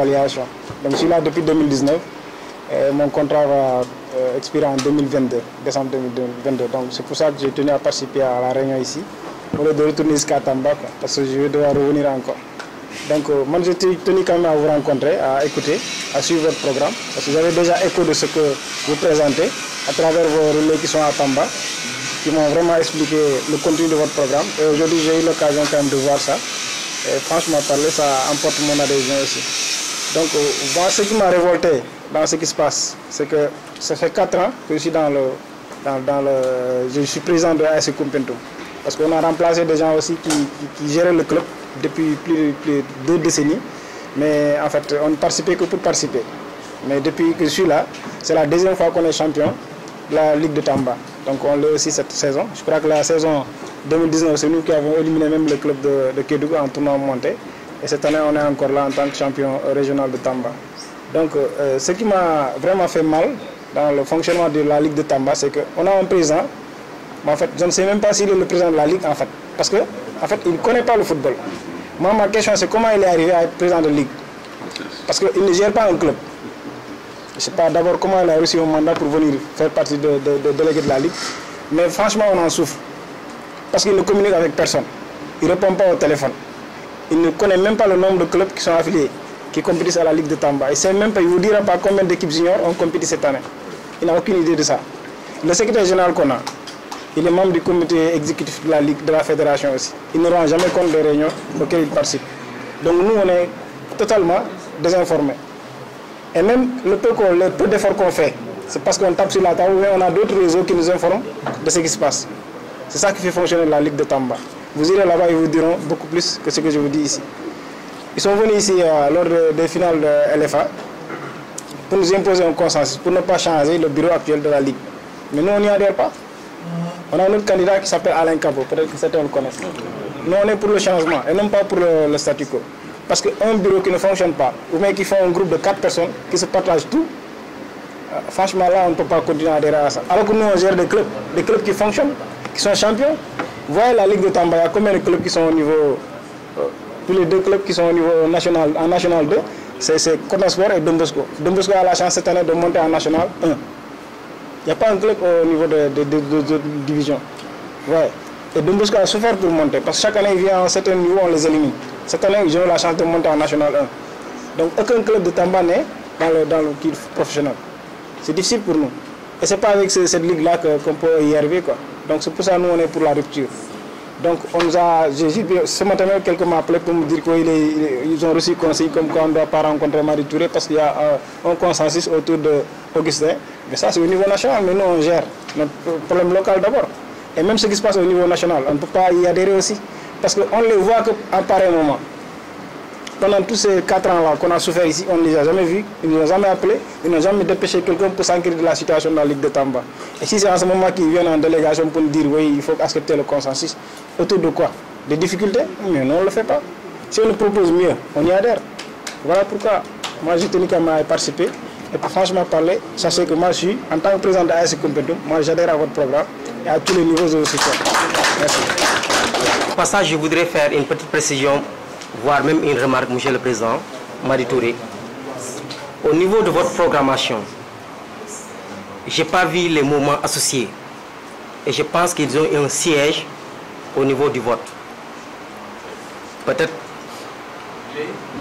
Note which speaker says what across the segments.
Speaker 1: Évaluation. Donc je suis là depuis 2019. Et mon contrat va expirer en 2022, décembre 2022. Donc c'est pour ça que j'ai tenu à participer à la réunion ici, au lieu de retourner jusqu'à Tamba, parce que je vais devoir revenir encore. Donc moi j'ai tenu quand même à vous rencontrer, à écouter, à suivre votre programme, parce que j'avais déjà écho de ce que vous présentez à travers vos relais qui sont à Tamba, qui m'ont vraiment expliqué le contenu de votre programme. Et aujourd'hui j'ai eu l'occasion quand même de voir ça. Et franchement parler, ça emporte mon adhésion aussi. Donc moi, ce qui m'a révolté dans ce qui se passe, c'est que ça fait 4 ans que je suis je suis président de AS Koumpentoum. Parce qu'on a remplacé des gens aussi qui géraient le club depuis plus de 2 décennies. Mais en fait, on ne participait que pour participer. Mais depuis que je suis là, c'est la deuxième fois qu'on est champion de la Ligue de Tamba. Donc on l'est aussi cette saison. Je crois que la saison 2019, c'est nous qui avons éliminé même le club de Kédougou en tournoi monté. Et cette année, on est encore là en tant que champion régional de Tamba. Donc, ce qui m'a vraiment fait mal dans le fonctionnement de la Ligue de Tamba, c'est qu'on a un président, mais en fait, je ne sais même pas s'il est le président de la Ligue, en fait. Parce que, en fait, il ne connaît pas le football. Moi, ma question, c'est comment il est arrivé à être président de Ligue. Parce qu'il ne gère pas un club. Je ne sais pas d'abord comment il a reçu un mandat pour venir faire partie de délégué de la Ligue. Mais franchement, on en souffre. Parce qu'il ne communique avec personne. Il ne répond pas au téléphone. Il ne connaît même pas le nombre de clubs qui sont affiliés, qui compétissent à la Ligue de Tamba. Il ne vous dira pas combien d'équipes juniors ont compétit cette année. Il n'a aucune idée de ça. Le secrétaire général qu'on a, il est membre du comité exécutif de la Ligue, de la fédération aussi. Il ne rend jamais compte des réunions auxquelles il participe. Donc nous, on est totalement désinformés. Et même le peu d'efforts qu'on fait, c'est parce qu'on tape sur la table, mais on a d'autres réseaux qui nous informent de ce qui se passe. C'est ça qui fait fonctionner la Ligue de Tamba. Vous irez là-bas, ils vous diront beaucoup plus que ce que je vous dis ici. Ils sont venus ici lors des finales de LFA pour nous imposer un consensus, pour ne pas changer le bureau actuel de la Ligue. Mais nous, on n'y adhère pas. On a un autre candidat qui s'appelle Alain Cabo, peut-être que certains le connaissent. Nous, on est pour le changement et non pas pour le statu quo. Parce qu'un bureau qui ne fonctionne pas, ou bien qui font un groupe de 4 personnes qui se partagent tout, franchement là, on ne peut pas continuer à adhérer à ça. Alors que nous, on gère des clubs qui fonctionnent, qui sont champions. Vous voyez la Ligue de Tamba, il y a combien de clubs qui sont au niveau... tous les 2 clubs qui sont au niveau national, en National 2, c'est Cotasport et Dombosco. Dombosco a la chance cette année de monter en National 1. Il n'y a pas un club au niveau de division. Ouais. Et Dombosco a souffert pour monter, parce que chaque année, il vient à un certain niveau, on les élimine. Cette année, ils ont la chance de monter en National 1. Donc aucun club de Tamba n'est dans le kit professionnel. C'est difficile pour nous. Et ce n'est pas avec cette ligue-là qu'on peut y arriver, quoi. Donc c'est pour ça que nous, on est pour la rupture. Donc on nous a, ce matin même, quelqu'un m'a appelé pour me dire qu'ils ont reçu conseil comme quoi on ne doit pas rencontrer Marie Touré parce qu'il y a un consensus autour d'Augustin. Mais ça c'est au niveau national, mais nous on gère notre problème local d'abord. Et même ce qui se passe au niveau national, on ne peut pas y adhérer aussi. Parce qu'on ne les voit qu'à pareil moment. Pendant tous ces 4 ans-là qu'on a souffert ici, on ne les a jamais vus, ils ne nous ont jamais appelés, ils n'ont jamais dépêché quelqu'un pour s'inquiéter de la situation dans la Ligue de Tamba. Et si c'est en ce moment qu'ils viennent en délégation pour nous dire oui, il faut accepter le consensus, autour de quoi? Des difficultés? Mais non, on ne le fait pas. Si on nous propose mieux, on y adhère. Voilà pourquoi moi j'ai tenu à participer. Et pour franchement parler, sachez que moi je suis, en tant que président de AS Koumpentoum, moi j'adhère à votre programme et à tous les niveaux de soutien. Merci.
Speaker 2: Au passage, je voudrais faire une petite précision, voire même une remarque, Monsieur le Président, Marie Touré. Au niveau de votre programmation, je n'ai pas vu les mouvements associés. Et je pense qu'ils ont un siège au niveau du vote. Peut-être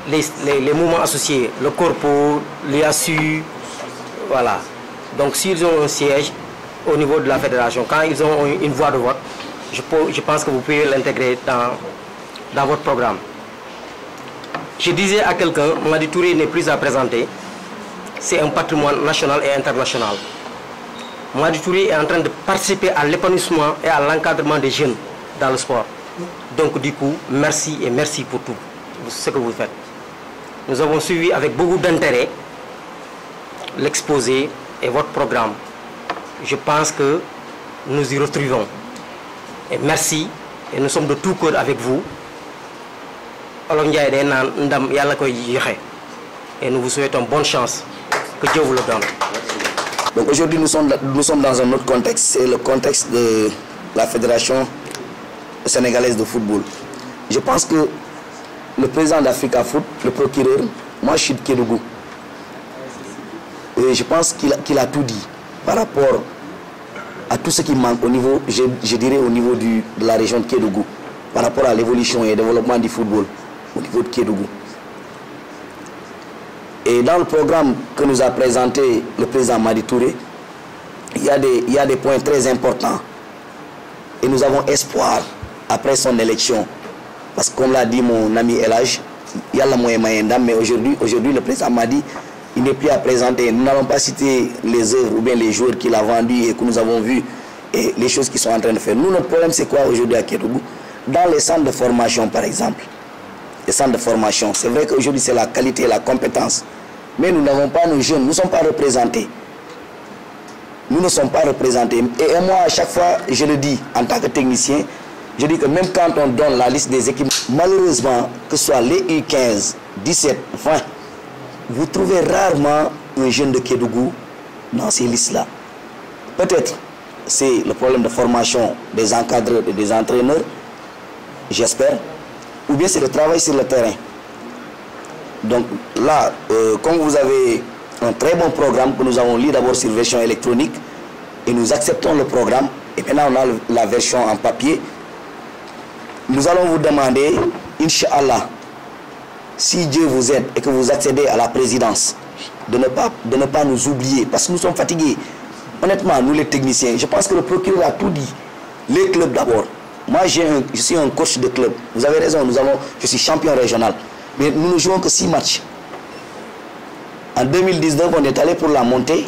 Speaker 2: les mouvements associés, le corpo, l'IASU, voilà. Donc s'ils ont un siège au niveau de la fédération, quand ils ont une voix de vote, je pense que vous pouvez l'intégrer dans votre programme. Je disais à quelqu'un, Madi Touré n'est plus à présenter, c'est un patrimoine national et international. Madi Touré est en train de participer à l'épanouissement et à l'encadrement des jeunes dans le sport. Donc du coup, merci et merci pour tout ce que vous faites. Nous avons suivi avec beaucoup d'intérêt l'exposé et votre programme. Je pense que nous y retrouvons. Et merci, et nous sommes de tout cœur avec vous. Et nous vous souhaitons bonne chance. Que Dieu vous le donne.
Speaker 3: Donc aujourd'hui, nous sommes dans un autre contexte. C'est le contexte de la Fédération sénégalaise de football. Je pense que le président d'Africa Foot, le procureur, moi je suis de Kédougou. Et je pense qu'il a tout dit par rapport à tout ce qui manque au niveau, je dirais au niveau de la région de Kédougou, par rapport à l'évolution et au développement du football au niveau de Kédougou. Et dans le programme que nous a présenté le président Madi Touré, il y a des points très importants. Et nous avons espoir après son élection. Parce que comme l'a dit mon ami Elage, il y a la moyenne mais aujourd'hui le président Madi, il n'est plus à présenter. Nous n'allons pas citer les œuvres ou bien les joueurs qu'il a vendus et que nous avons vus et les choses qu'ils sont en train de faire. Nous, notre problème, c'est quoi aujourd'hui à Kédougou? Dans les centres de formation, par exemple, les centres de formation, c'est vrai qu'aujourd'hui, c'est la qualité et la compétence. Mais nous n'avons pas nos jeunes, nous ne sommes pas représentés. Nous ne sommes pas représentés. Et moi, à chaque fois, je le dis en tant que technicien, je dis que même quand on donne la liste des équipes, malheureusement, que ce soit les U15, 17, 20, vous trouvez rarement un jeune de Kédougou dans ces listes-là. Peut-être c'est le problème de formation des encadreurs et des entraîneurs, j'espère, ou bien c'est le travail sur le terrain. Donc là, comme vous avez un très bon programme que nous avons lu d'abord sur version électronique, et nous acceptons le programme, et maintenant on a la version en papier, nous allons vous demander, Inch'Allah, si Dieu vous aide et que vous accédez à la présidence, de ne pas nous oublier, parce que nous sommes fatigués. Honnêtement, nous les techniciens, je pense que le procureur a tout dit. Les clubs d'abord. Moi, je suis un coach de club. Vous avez raison, je suis champion régional. Mais nous ne jouons que 6 matchs. En 2019, on est allé pour la montée.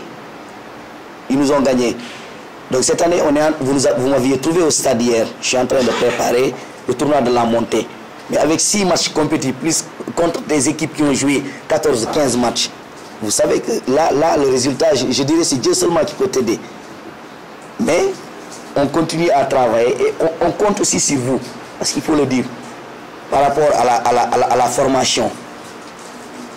Speaker 3: Ils nous ont gagné. Donc cette année, vous m'aviez trouvé au stade hier. Je suis en train de préparer le tournoi de la montée. Mais avec 6 matchs compétitifs, plus contre des équipes qui ont joué 14-15 matchs, vous savez que là le résultat, je dirais, c'est Dieu seulement qui peut t'aider. Mais on continue à travailler et on compte aussi sur vous, parce qu'il faut le dire, par rapport à la formation.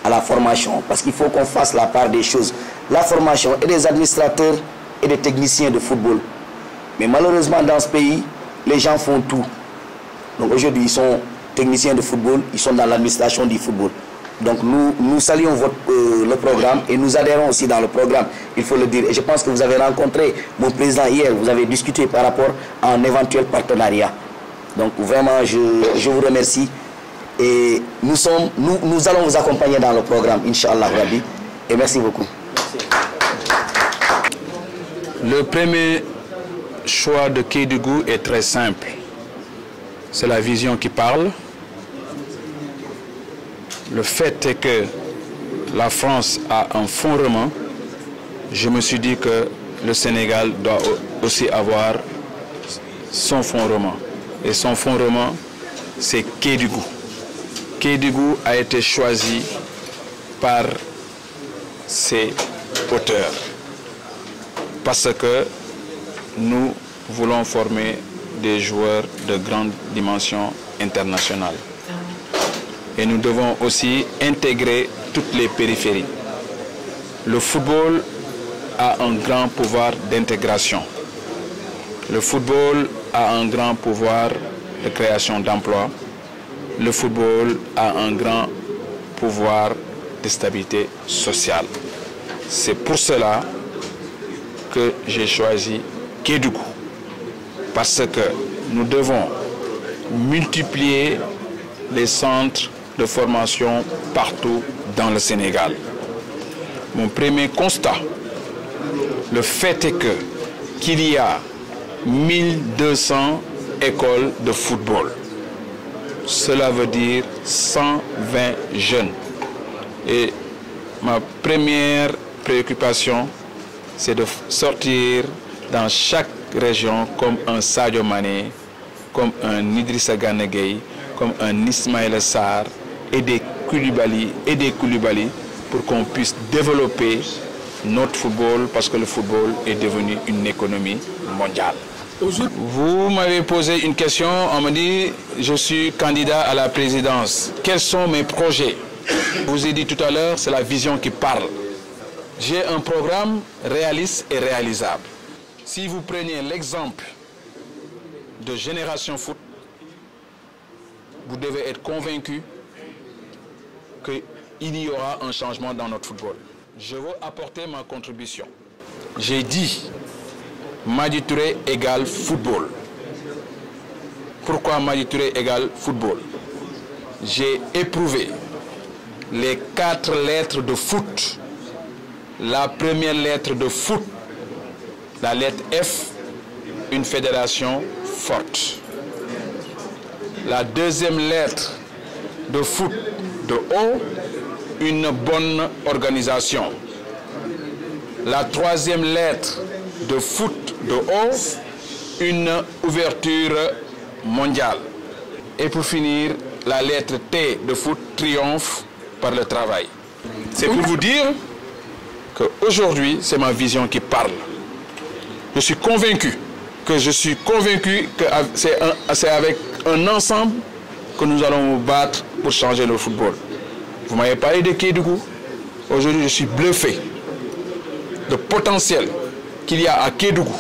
Speaker 3: À la formation, parce qu'il faut qu'on fasse la part des choses. La formation et des administrateurs et des techniciens de football. Mais malheureusement, dans ce pays, les gens font tout. Donc aujourd'hui, ils sont techniciens de football, ils sont dans l'administration du football. Donc nous saluons le programme et nous adhérons aussi dans le programme, il faut le dire. Et je pense que vous avez rencontré mon président hier, vous avez discuté par rapport à un éventuel partenariat. Donc vraiment, je vous remercie. Et nous allons vous accompagner dans le programme, Inch'Allah Rabbi. Et merci beaucoup. Merci.
Speaker 4: Le premier choix de Kédougou est très simple. C'est la vision qui parle. Le fait est que la France a un fondement. Je me suis dit que le Sénégal doit aussi avoir son fondement. Et son fondement, c'est Kédougou. Kédougou a été choisi par ses auteurs. Parce que nous voulons former des joueurs de grande dimension internationale. Et nous devons aussi intégrer toutes les périphéries. Le football a un grand pouvoir d'intégration. Le football a un grand pouvoir de création d'emplois. Le football a un grand pouvoir de stabilité sociale. C'est pour cela que j'ai choisi Kédougou. Parce que nous devons multiplier les centres de formation partout dans le Sénégal. Mon premier constat, le fait est qu'il y a 1200 écoles de football. Cela veut dire 120 jeunes. Et ma première préoccupation, c'est de sortir dans chaque région comme un Sadio Mané, comme un Idrissa Gana Gueye, comme un Ismaïla Sarr et des Koulibaly pour qu'on puisse développer notre football parce que le football est devenu une économie mondiale. Vous m'avez posé une question, on me dit je suis candidat à la présidence. Quels sont mes projets? Je vous ai dit tout à l'heure, c'est la vision qui parle. J'ai un programme réaliste et réalisable. Si vous prenez l'exemple de Génération Foot, vous devez être convaincu que il y aura un changement dans notre football. Je veux apporter ma contribution. J'ai dit, Madi Touré égale football. Pourquoi Madi Touré égale football? J'ai éprouvé les 4 lettres de foot. La première lettre de foot, la lettre F, une fédération forte. La deuxième lettre de foot, de O, une bonne organisation. La troisième lettre de foot, de O, une ouverture mondiale. Et pour finir, la lettre T de foot, triomphe par le travail. C'est pour vous dire qu'aujourd'hui, c'est ma vision qui parle. Je suis convaincu que c'est avec un ensemble que nous allons nous battre pour changer le football. Vous m'avez parlé de Kédougou. Aujourd'hui, je suis bluffé de potentiel qu'il y a à Kédougou.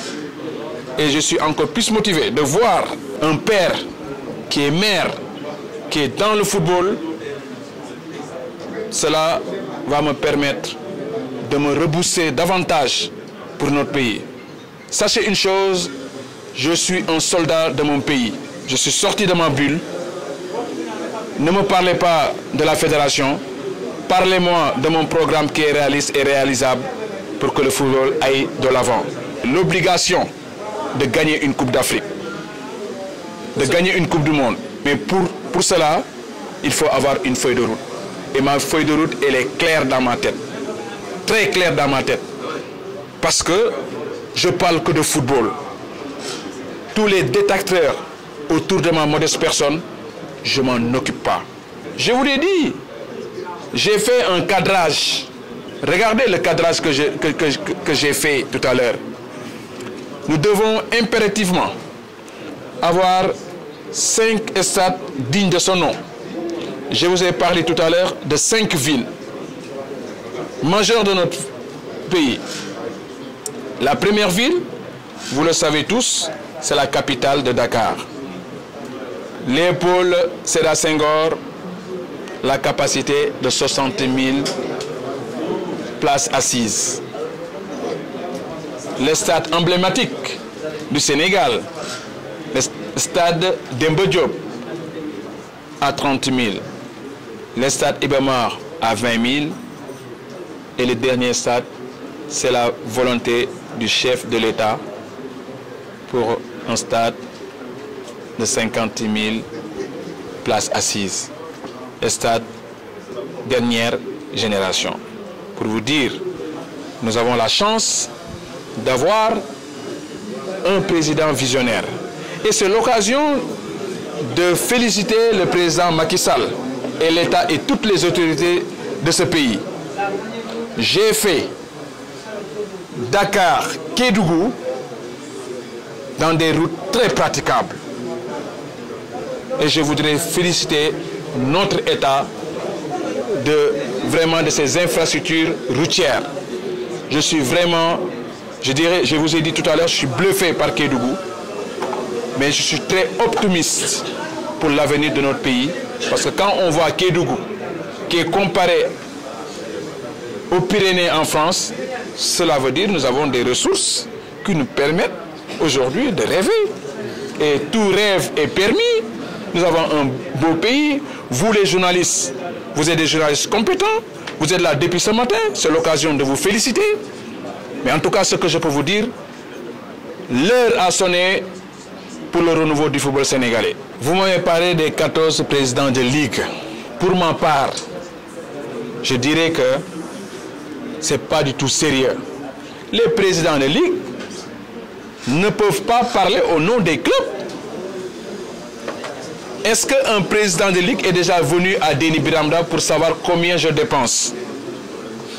Speaker 4: Et je suis encore plus motivé de voir un père qui est maire, qui est dans le football. Cela va me permettre de me rebooster davantage pour notre pays. Sachez une chose, je suis un soldat de mon pays. Je suis sorti de ma bulle. Ne me parlez pas de la fédération. Parlez-moi de mon programme qui est réaliste et réalisable pour que le football aille de l'avant. L'obligation de gagner une Coupe d'Afrique, de gagner une Coupe du Monde. Mais pour cela, il faut avoir une feuille de route. Et ma feuille de route, elle est claire dans ma tête. Très claire dans ma tête. Parce que je parle que de football. Tous les détracteurs autour de ma modeste personne, je ne m'en occupe pas. Je vous l'ai dit, j'ai fait un cadrage. Regardez le cadrage que j'ai fait tout à l'heure. Nous devons impérativement avoir 5 stades dignes de son nom. Je vous ai parlé tout à l'heure de 5 villes majeures de notre pays. La première ville, vous le savez tous, c'est la capitale de Dakar. Léopold Sédar Senghor, la capacité de 60 000 places assises. Le stade emblématique du Sénégal, le stade Demba Diop, à 30 000. Le stade Iba Mar à 20 000. Et le dernier stade, c'est la volonté du chef de l'État pour un stade de 50 000 places assises. Le stade dernière génération. Pour vous dire, nous avons la chance d'avoir un président visionnaire. Et c'est l'occasion de féliciter le président Macky Sall et l'État et toutes les autorités de ce pays. J'ai fait Dakar-Kédougou dans des routes très praticables. Et je voudrais féliciter notre État de ces infrastructures routières. Je suis vraiment, je vous ai dit tout à l'heure, je suis bluffé par Kédougou, mais je suis très optimiste pour l'avenir de notre pays, parce que quand on voit Kédougou, qui est comparé aux Pyrénées en France, cela veut dire que nous avons des ressources qui nous permettent aujourd'hui de rêver. Et tout rêve est permis. Nous avons un beau pays. Vous les journalistes, vous êtes des journalistes compétents. Vous êtes là depuis ce matin. C'est l'occasion de vous féliciter. Mais en tout cas, ce que je peux vous dire, l'heure a sonné pour le renouveau du football sénégalais. Vous m'avez parlé des 14 présidents de ligue. Pour ma part, je dirais que ce n'est pas du tout sérieux. Les présidents de ligue ne peuvent pas parler au nom des clubs. Est-ce qu'un président de ligue est déjà venu à Déni Biramda pour savoir combien je dépense?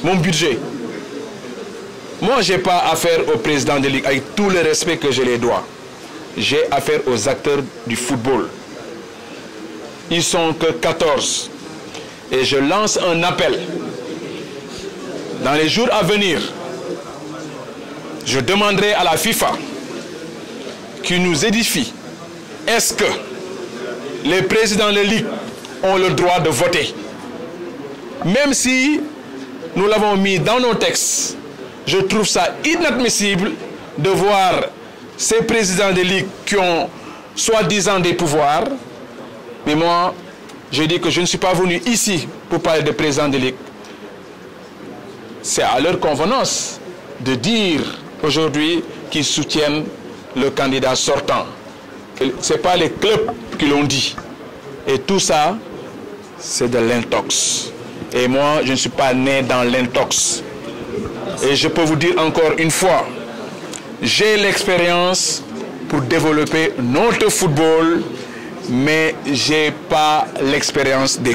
Speaker 4: Mon budget. Moi, je n'ai pas affaire au président de ligue avec tout le respect que je les dois. J'ai affaire aux acteurs du football. Ils sont que 14. Et je lance un appel. Dans les jours à venir, je demanderai à la FIFA qui nous édifie. Est-ce que les présidents de ligue ont le droit de voter? même si nous l'avons mis dans nos textes, je trouve ça inadmissible de voir ces présidents de ligue qui ont soi-disant des pouvoirs. Mais moi, je dis que je ne suis pas venu ici pour parler de présidents de ligue. C'est à leur convenance de dire aujourd'hui qu'ils soutiennent le candidat sortant. Ce n'est pas les clubs qui l'ont dit. Et tout ça, c'est de l'intox. Et moi, je ne suis pas né dans l'intox. Et je peux vous dire encore une fois, j'ai l'expérience pour développer notre football, mais je n'ai pas l'expérience des